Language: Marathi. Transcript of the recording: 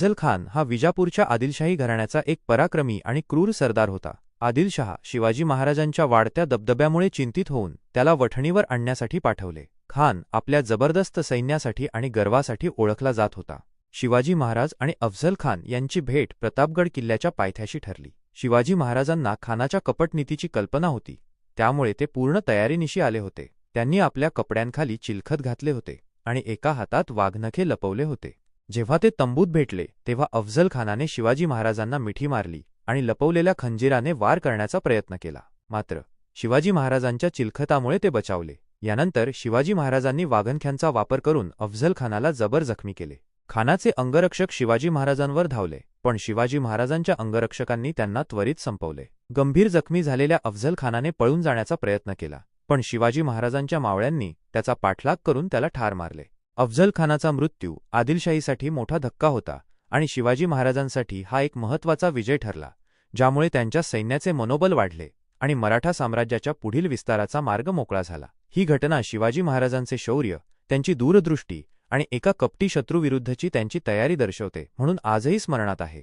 अफझल खान हा विजापूरच्या आदिलशाही घराण्याचा एक पराक्रमी आणि क्रूर सरदार होता. आदिलशहा शिवाजी महाराजांच्या वाढत्या दबदब्यामुळे चिंतित होऊन त्याला वठणीवर आणण्यासाठी पाठवले. खान आपल्या जबरदस्त सैन्यासाठी आणि गर्वासाठी ओळखला जात होता. शिवाजी महाराज आणि अफझल खान यांची भेट प्रतापगड किल्ल्याच्या पायथ्याशी ठरली. शिवाजी महाराजांना खानाच्या कपटनीतीची कल्पना होती, त्यामुळे ते पूर्ण तयारीनिशी आले होते. त्यांनी आपल्या कपड्यांखाली चिलखत घातले होते आणि एका हातात वाघनखे लपवले होते. जेव्हा ते तंबूत भेटले तेव्हा अफझल खानाने शिवाजी महाराजांना मिठी मारली आणि लपवलेल्या खंजीराने वार करण्याचा प्रयत्न केला. मात्र शिवाजी महाराजांच्या चिलखतामुळे ते बचावले. यानंतर शिवाजी महाराजांनी वाघनख्यांचा वापर करून अफझल खानाला जबर जखमी केले. खानाचे अंगरक्षक शिवाजी महाराजांवर धावले, पण शिवाजी महाराजांच्या अंगरक्षकांनी त्यांना त्वरित संपवले. गंभीर जखमी झालेल्या अफझल खानाने पळून जाण्याचा प्रयत्न केला, पण शिवाजी महाराजांच्या मावळ्यांनी त्याचा पाठलाग करून त्याला ठार मारले. अफझल खानाचा मृत्यू आदिलशाहीसाठी मोठा धक्का होता आणि शिवाजी महाराजांसाठी हा एक महत्त्वाचा विजय ठरला, ज्यामुळे त्यांच्या सैन्याचे मनोबल वाढले आणि मराठा साम्राज्याच्या पुढील विस्ताराचा मार्ग मोकळा झाला. ही घटना शिवाजी महाराजांचे शौर्य, त्यांची दूरदृष्टी आणि एका कपटी शत्रूविरुद्धची त्यांची तयारी दर्शवते, म्हणून आजही स्मरणात आहे.